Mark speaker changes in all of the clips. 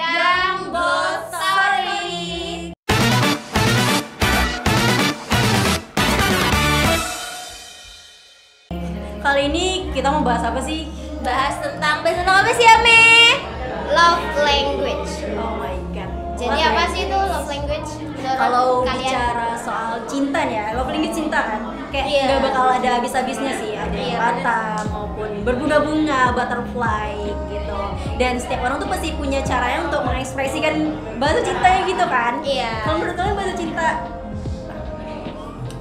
Speaker 1: Young Boss Story.
Speaker 2: Kali ini kita mau bahas apa sih?
Speaker 1: Bahas tentang apa sih, Ame? Love language.
Speaker 2: Oh my god.
Speaker 1: Jadi apa sih itu love language?
Speaker 2: Kalau
Speaker 1: kalian
Speaker 2: bicara soal cinta nih ya, love language cinta kan, kayak
Speaker 1: Iya.
Speaker 2: nggak bakal ada habis-habisnya sih. Ada yang
Speaker 1: Iya,
Speaker 2: bata maupun berbunga-bunga, butterfly gitu. Dan setiap orang tuh pasti punya caranya untuk mengekspresikan bahasa cintanya gitu kan.
Speaker 1: Iya.
Speaker 2: Kalau menurut kalian bahasa cinta?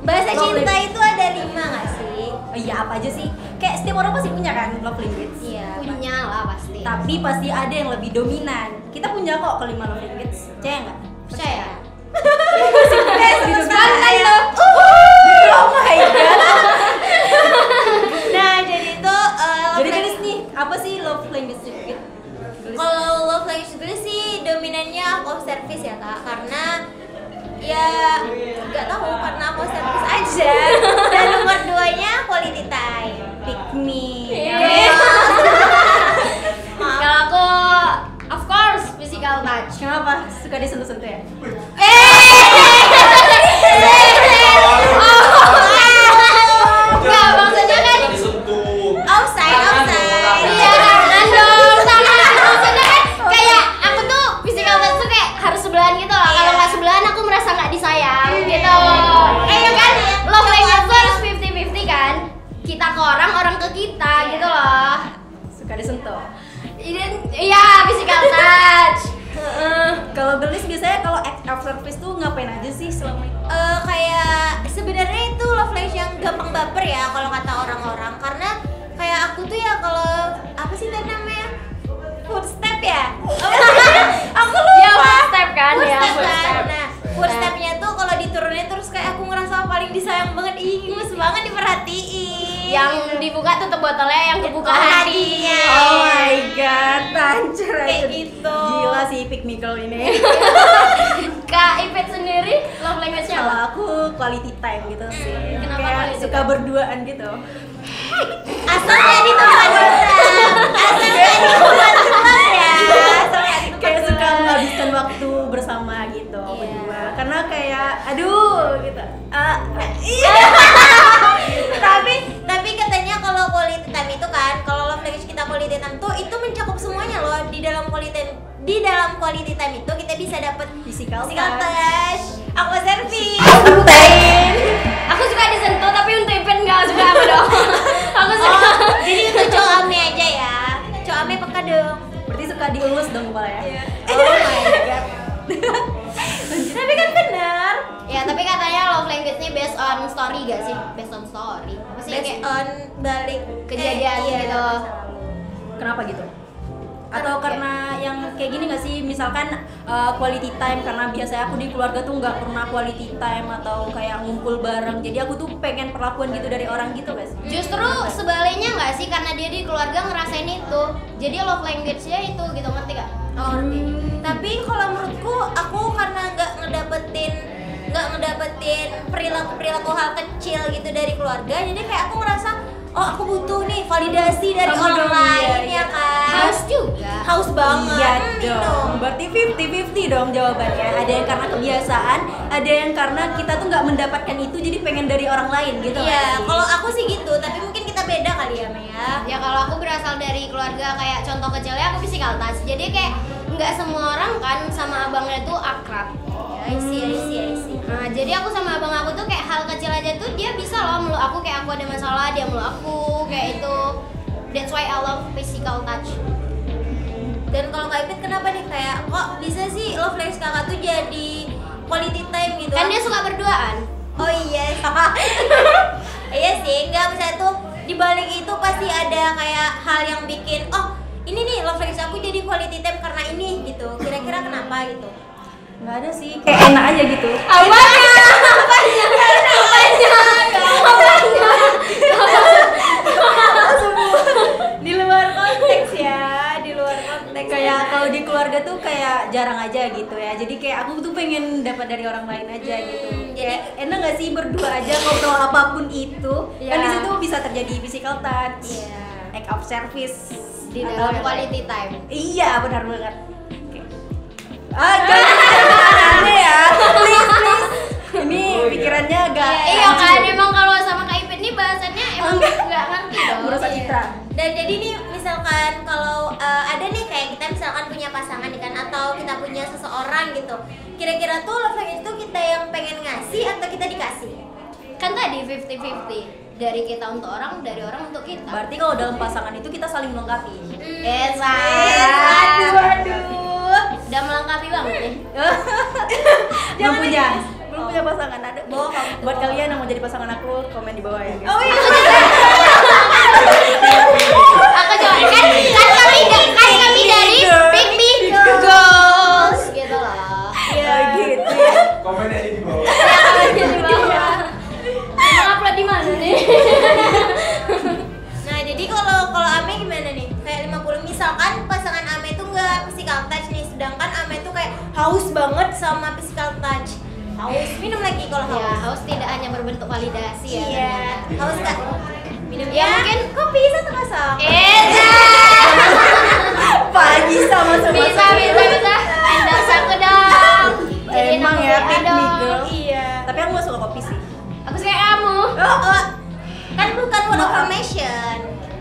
Speaker 1: bahasa
Speaker 2: Love
Speaker 1: cinta
Speaker 2: language.
Speaker 1: itu ada 5 nggak sih?
Speaker 2: Oh iya, apa aja sih? Kayak setiap orang pasti punya kan love language.
Speaker 1: Iya, punya lah pasti.
Speaker 2: Tapi pasti ada yang lebih dominan. Kita punya kok kelima love language. Percaya nggak?
Speaker 1: Percaya?
Speaker 2: Santai
Speaker 1: loh.
Speaker 2: Oh my god.
Speaker 1: Nah, jadi itu
Speaker 2: Jadi tulis nih, apa sih love language gitu?
Speaker 1: kalau love language gue sih dominannya act of service ya kak, karena ya nggak tahu karena act of service aja. Dan nomor 2-nya quality time.
Speaker 2: Pick me.
Speaker 1: Kalau aku of course physical touch.
Speaker 2: Kenapa? Suka disentuh-sentuh ya?
Speaker 1: Enggak, maksudnya kan outside. Iya, tangan dong, tangan. Maksudnya kan kayak aku tuh physical touch tuh kayak harus sebelahan gitu loh. Kalau nggak sebelahan aku merasa nggak disayang gitu. Kan love language tuh harus 50-50 kan. Kita ke orang, orang ke kita gitu loh.
Speaker 2: Suka disentuh.
Speaker 1: Iya, physical touch.
Speaker 2: Kalau gelis biasanya kalau act of service tuh ngapain aja sih selama itu?
Speaker 1: Kayak sebenarnya itu love language yang gampang baper ya kalau kata orang-orang, karena kayak aku tuh ya kalau apa sih tadi namanya footstep ya. Aku lupa.
Speaker 3: Ya, footstep kan, ya,
Speaker 1: Footstep
Speaker 3: footstep.
Speaker 1: kan. Nah, footstepnya tuh kalau diturunin terus kayak aku ngerasa paling disayang banget. Ih, gemes banget diperhatiin.
Speaker 3: Yang dibuka tutup botolnya, yang kebuka hati.
Speaker 1: hatinya.
Speaker 2: Oh my god, tancur
Speaker 1: Kayak
Speaker 2: aja.
Speaker 1: gitu.
Speaker 2: Gila sih pick me girl ini.
Speaker 3: Kak Ipet sendiri love language-nya
Speaker 2: Kalau
Speaker 3: apa?
Speaker 2: aku quality time gitu sih.
Speaker 3: Kenapa
Speaker 2: Kayak
Speaker 3: quality
Speaker 2: suka
Speaker 3: time?
Speaker 2: berduaan gitu.
Speaker 1: Asal nggak di tempat doang. Asal nggak di tempat doang ya. Asal nggak di tempat
Speaker 2: Kayak suka
Speaker 1: doang.
Speaker 2: menghabiskan waktu bersama gitu
Speaker 1: Iya.
Speaker 2: berdua. Karena kayak aduh gitu.
Speaker 1: Tapi katanya kalau quality time itu kan, kalau love language kita quality time tuh itu mencakup semuanya loh. Di dalam quality time itu kita bisa dapat
Speaker 2: Physical
Speaker 1: touch, aku service.
Speaker 3: Aku suka disentuh tapi untuk Ipet nggak suka apa dong. Aku suka.
Speaker 1: Jadi itu cowok ame aja ya. Cowok ame peka dong.
Speaker 2: Berarti suka dielus dong kepala ya?
Speaker 1: Iya.
Speaker 2: Oh my god.
Speaker 1: Tapi kan benar.
Speaker 3: Ya tapi katanya love language-nya based on story gak sih? Based on story. Apa sih
Speaker 1: Based
Speaker 3: kayak
Speaker 1: on balik
Speaker 3: kejadian
Speaker 1: iya,
Speaker 3: gitu.
Speaker 1: masa lalu.
Speaker 2: Kenapa gitu? Atau karena yang kayak gini gak sih, misalkan quality time, karena biasanya aku di keluarga tuh nggak pernah quality time atau kayak ngumpul bareng, jadi aku tuh pengen perlakuan gitu dari orang gitu guys.
Speaker 3: Justru sebaliknya nggak sih, karena dia di keluarga ngerasain itu, jadi love language-nya itu gitu, ngerti gak?
Speaker 1: Oh, ngerti. Tapi kalau menurutku aku karena nggak ngedapetin perilaku hal kecil gitu dari keluarga, jadi kayak aku ngerasa oh aku butuh nih validasi dari
Speaker 2: Sama
Speaker 1: orang
Speaker 2: dong,
Speaker 1: lain
Speaker 2: iya,
Speaker 1: ya kan.
Speaker 3: Haus juga.
Speaker 1: Haus banget.
Speaker 2: Iya
Speaker 1: minum.
Speaker 2: dong, berarti 50-50 dong jawabannya. Ada yang karena kebiasaan, ada yang karena kita tuh nggak mendapatkan itu jadi pengen dari orang lain gitu.
Speaker 1: Iya,
Speaker 2: nggak sih?
Speaker 1: kalau aku sih gitu, tapi mungkin kita beda kali ya Maya.
Speaker 3: Ya kalau aku berasal dari keluarga kayak contoh kecilnya aku physical touch, jadi kayak nggak semua orang kan sama abangnya tuh akrab.
Speaker 1: I see.
Speaker 3: Nah, jadi aku sama abang aku tuh kayak hal kecil aja tuh dia bisa loh meluk aku, kayak aku ada masalah dia meluk aku kayak itu. That's why I love physical touch.
Speaker 1: Dan kalau Kak Ipit kenapa nih kayak kok bisa sih love language kakak tuh jadi quality time gitu?
Speaker 3: Kan dia suka berduaan.
Speaker 1: Oh iya. Iya sih, enggak bisa tuh di balik itu pasti ada kayak hal yang bikin oh ini nih love language aku jadi quality time karena ini gitu. Kira-kira kenapa gitu?
Speaker 2: Nggak ada sih, kayak enak aja gitu. Di luar konteks ya, di luar konteks. Kayak kalau di keluarga tuh kayak jarang aja gitu ya. Jadi kayak aku tuh pengen dapat dari orang lain aja gitu. Kayak enak nggak sih berdua aja ngobrol apapun itu. Kan di situ bisa terjadi physical touch,
Speaker 1: Iya.
Speaker 2: act of service
Speaker 3: Di
Speaker 2: atau
Speaker 3: dalam quality time.
Speaker 2: Iya, benar banget. Oke. Jangan aneh ya. Please. Ini pikirannya agak
Speaker 3: Iya kan, emang kalau sama Kak Ipin nih bahasannya emang nggak ngerti dong.
Speaker 2: merusak citra.
Speaker 1: Dan jadi nih misalkan kalau ada nih kayak kita misalkan punya pasangan nih kan, atau kita punya seseorang gitu, kira-kira tuh love language itu kita yang pengen ngasih atau kita dikasih?
Speaker 3: Kan tadi 50-50 dari kita untuk orang, dari orang untuk kita.
Speaker 2: Berarti kalau dalam pasangan itu kita saling melengkapi.
Speaker 1: Waduh.
Speaker 3: Udah melengkapi banget nih.
Speaker 2: Belum punya pasangan, ada
Speaker 1: Bohong kamu.
Speaker 2: buat kalian yang mau jadi pasangan aku, komen di bawah ya guys.
Speaker 1: Oh iya.
Speaker 3: Aku coba kan kami dari Big Big Girls gitu loh.
Speaker 2: Ya gitu ya.
Speaker 4: Komen aja di bawah.
Speaker 3: Di bawah. Emang upload di mana nih?
Speaker 1: Nah, jadi kalau Ame gimana nih? Kayak 50, misalkan pasangan Ame tuh nggak physical touch nih, sedangkan Ame tuh kayak haus banget sama physical touch. Haus, minum lagi kalau
Speaker 3: Ya,
Speaker 1: haus.
Speaker 3: haus tidak hanya berbentuk validasi ya.
Speaker 1: Iya, haus Kak. Minum
Speaker 3: Ya, mungkin
Speaker 1: kopi satu kosong.
Speaker 2: Pagi sama
Speaker 3: Bisa. Endorse aku dong. Jadiin
Speaker 2: Emang
Speaker 3: aku
Speaker 2: ya,
Speaker 3: PA
Speaker 2: pick me
Speaker 3: dong.
Speaker 2: girl.
Speaker 1: Iya.
Speaker 2: Tapi aku gak suka kopi sih.
Speaker 3: Aku suka kamu.
Speaker 1: Oh. Kan bukan word of affirmation.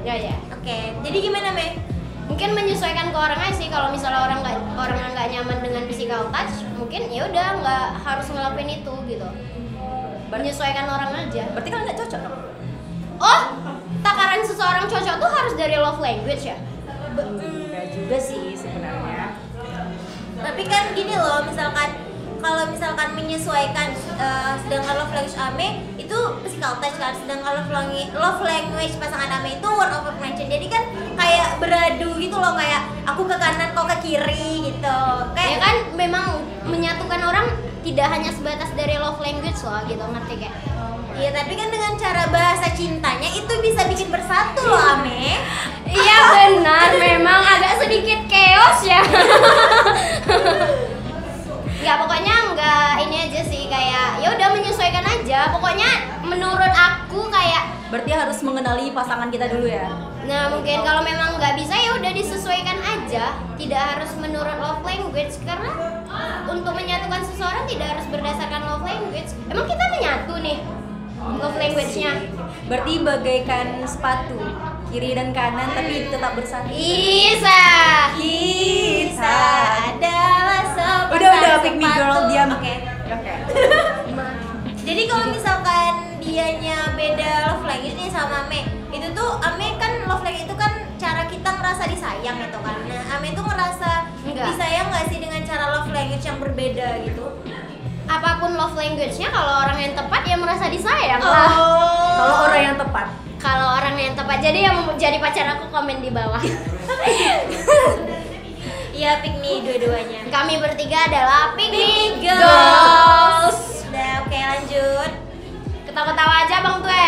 Speaker 3: Ya.
Speaker 1: Oke, jadi gimana Me?
Speaker 3: Mungkin menyesuaikan ke orangnya sih. Kalau misalnya orang nggak nyaman dengan physical touch, mungkin ya udah nggak harus ngelakuin itu gitu. Menyesuaikan orang aja.
Speaker 2: Berarti kalian gak cocok dong?
Speaker 3: Oh, takaran seseorang cocok tuh harus dari love language ya?
Speaker 2: Enggak juga sih sebenarnya.
Speaker 1: Tapi kan gini loh, kalau misalkan menyesuaikan, sedangkan love language Ame itu physical touch kan, sedangkan love language pasangan Ame itu word of affirmation. Jadi kan kayak beradu gitu loh, kayak aku ke kanan kau ke kiri gitu.
Speaker 3: Ya
Speaker 1: Kayak
Speaker 3: kan memang menyatukan orang tidak hanya sebatas dari love language loh gitu, ngerti kayak?
Speaker 1: iya, tapi kan dengan cara bahasa cintanya itu bisa bikin bersatu loh Ame.
Speaker 3: Iya benar, memang agak sedikit chaos ya. Ya pokoknya nggak ini aja sih, kayak ya udah menyesuaikan aja. Pokoknya menurut aku kayak,
Speaker 2: Berarti harus mengenali pasangan kita dulu ya.
Speaker 3: nah mungkin kalau memang nggak bisa ya udah disesuaikan aja. Tidak harus menurut love language, karena untuk menyatukan seseorang tidak harus berdasarkan love language. Emang kita menyatu nih love language-nya.
Speaker 2: Berarti bagaikan sepatu, kiri dan kanan tapi tetap bersatu.
Speaker 3: Bisa.
Speaker 1: Kita adalah sepasang
Speaker 2: Udah pick me
Speaker 1: sepatu.
Speaker 2: girl, diam.
Speaker 1: Oke.
Speaker 2: Oke.
Speaker 1: Jadi kalau misalkan dianya beda love language nih sama Ame, itu tuh Ame kan love language itu kan cara kita ngerasa disayang gitu kan. Nah, Ame tuh ngerasa
Speaker 3: Enggak.
Speaker 1: disayang nggak sih dengan cara love language yang berbeda gitu?
Speaker 3: Apapun love language-nya, kalau orang yang tepat ya merasa disayang
Speaker 1: Oh.
Speaker 3: lah.
Speaker 2: Kalau orang yang tepat.
Speaker 3: Kalau orang yang tepat, jadi yang mau jadi pacar aku komen di bawah.
Speaker 1: Iya, pick me dua-duanya.
Speaker 3: Kami bertiga adalah Pick Me
Speaker 1: Girls.
Speaker 3: Girls.
Speaker 1: Udah, oke lanjut.
Speaker 3: Ketawa-ketawa aja Bang Tue.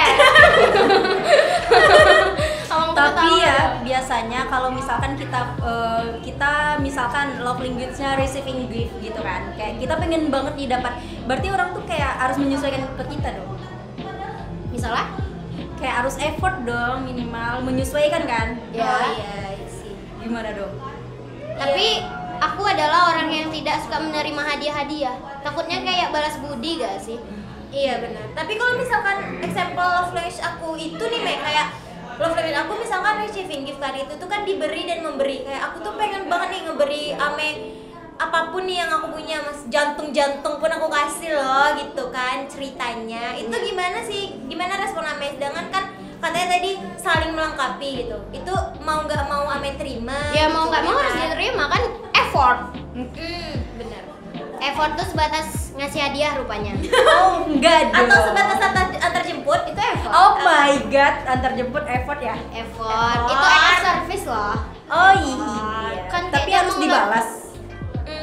Speaker 3: Abang Tue
Speaker 2: Tapi
Speaker 3: ketawa.
Speaker 2: ya biasanya kalau misalkan kita misalkan love language-nya receiving gift gitu kan, kayak kita pengen banget nih dapat, berarti orang tuh kayak harus menyesuaikan ke kita dong.
Speaker 3: Misalnya?
Speaker 2: Kayak harus effort dong, minimal menyesuaikan kan.
Speaker 3: Ya.
Speaker 1: Oh iya sih.
Speaker 2: Gimana dong?
Speaker 3: Tapi aku adalah orang yang tidak suka menerima hadiah-hadiah. Takutnya kayak balas budi gak sih?
Speaker 1: Iya benar. Tapi kalau misalkan example love language aku itu nih Mek, kayak love language aku misalkan receiving gift kan, itu tuh kan diberi dan memberi. Kayak aku tuh pengen banget nih ngeberi Ame apapun nih yang aku punya, Mas. Jantung-jantung pun aku kasih loh gitu kan ceritanya. Itu gimana sih? Gimana respon Ame? Sedangkan kan katanya tadi saling melengkapi gitu. Itu mau nggak mau Ame terima.
Speaker 3: Ya mau nggak mau harus diterima kan, effort.
Speaker 1: Benar.
Speaker 3: Effort tuh sebatas ngasih hadiah rupanya.
Speaker 2: Oh, enggak dong.
Speaker 1: Atau sebatas antar jemput
Speaker 3: Itu effort.
Speaker 2: Oh my god, antar jemput effort ya?
Speaker 3: Effort.
Speaker 1: Effort.
Speaker 3: Itu act of service loh.
Speaker 2: Oh iya.
Speaker 3: Kan
Speaker 2: Tapi
Speaker 3: kayak
Speaker 2: harus
Speaker 3: dia mau
Speaker 2: dibalas.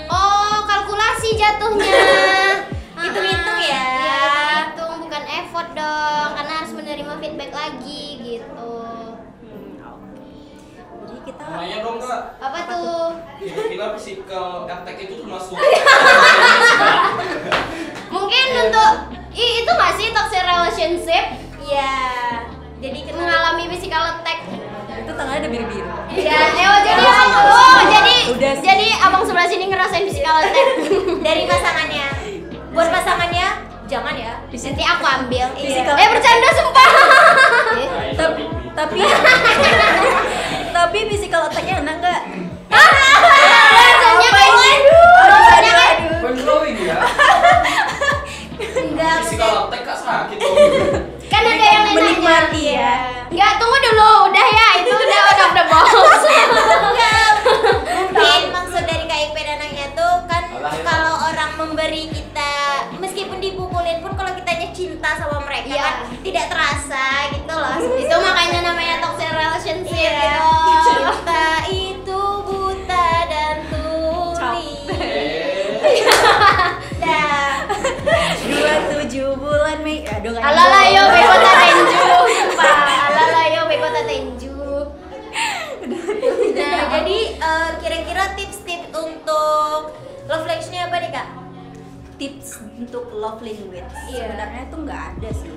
Speaker 3: Oh, kalkulasi jatuhnya.
Speaker 1: Hitung-hitung ya.
Speaker 3: Iya, hitung bukan effort dong, karena harus menerima feedback lagi gitu.
Speaker 2: Oke. Jadi kita
Speaker 4: Nanya dong Kak,
Speaker 3: Apa tuh?
Speaker 4: kira-kira physical attack itu termasuk
Speaker 3: Mungkin untuk itu masih toxic relationship
Speaker 1: Iya. Jadi
Speaker 3: mengalami physical attack.
Speaker 2: itu tangannya ada biru-biru.
Speaker 3: Iya, jadi
Speaker 2: Udah sih.
Speaker 3: jadi abang sebelah sini ngerasain physical physical attack dari pasangannya. Buat pasangannya jangan ya. Nanti aku ambil.
Speaker 2: Physical
Speaker 3: Bercanda sumpah.
Speaker 2: Tapi tapi physical attack-nya enak nggak?
Speaker 3: Rasanya kayak rasanya kayak
Speaker 4: Glowing ya.
Speaker 3: enggak.
Speaker 4: Physical attack kak sakit dong.
Speaker 3: Kan ada yang lain
Speaker 2: Menikmati ya.
Speaker 3: Enggak, tunggu dulu. Udah ya, itu udah the box. Mungkin maksud dari KIP dan anaknya tuh kan kalau orang memberi kita meskipun dipukulin pun kalau kitanya cinta sama mereka kan tidak terasa gitu loh. Itu makanya namanya toxic relationship gitu. Cinta itu buta dan tuli. Dah.
Speaker 2: 27 bulan Mei. Aduh nggak
Speaker 3: Alala
Speaker 2: nyambung.
Speaker 3: yo beko tatenju. Sumpah. Alala yo beko tatenju. Nah, jadi kira-kira tips-tips untuk love language-nya apa nih, Kak?
Speaker 2: Tips untuk love language
Speaker 3: Iya.
Speaker 2: sebenarnya tuh nggak ada sih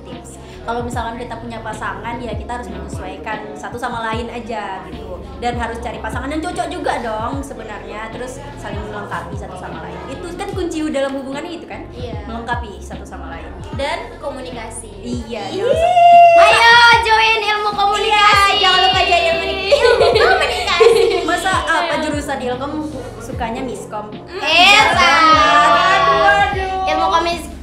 Speaker 2: tips. Kalau misalkan kita punya pasangan ya kita harus menyesuaikan satu sama lain aja gitu, dan harus cari pasangan yang cocok juga dong sebenarnya, terus saling melengkapi satu sama lain. Itu kan kunci dalam hubungan itu kan,
Speaker 3: Iya.
Speaker 2: melengkapi satu sama lain.
Speaker 3: Dan komunikasi.
Speaker 2: Iya,
Speaker 3: Ayo join ilmu komunikasi.
Speaker 2: jangan lupa join ilmu
Speaker 3: komunikasi.
Speaker 2: Masa apa jurusan ilkom sukanya miskom?
Speaker 3: Ilmu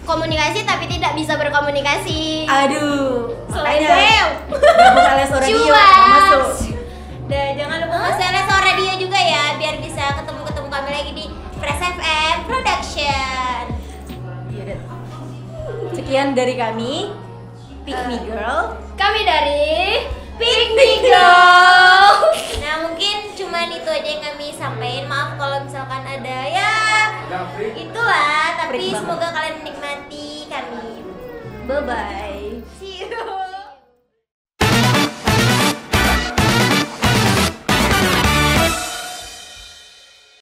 Speaker 3: komunikasi tapi tidak bisa berkomunikasi.
Speaker 2: Aduh, makanya
Speaker 3: Selebel.
Speaker 2: gabung LSO Radio
Speaker 3: Cuas.
Speaker 2: masuk.
Speaker 3: Dan jangan lupa masuk LSO Radio juga ya, biar bisa ketemu kami lagi di Fresh FM Production.
Speaker 2: Iya, Dan. Sekian dari kami, Pick Me Girl.
Speaker 3: Kami dari Pick Me Girl. Nah, mungkin cuman itu aja yang kami sampaikan. Maaf kalau misalkan ada ya itulah, tapi
Speaker 2: Freak banget.
Speaker 3: semoga kalian menikmati kami.
Speaker 2: Bye bye.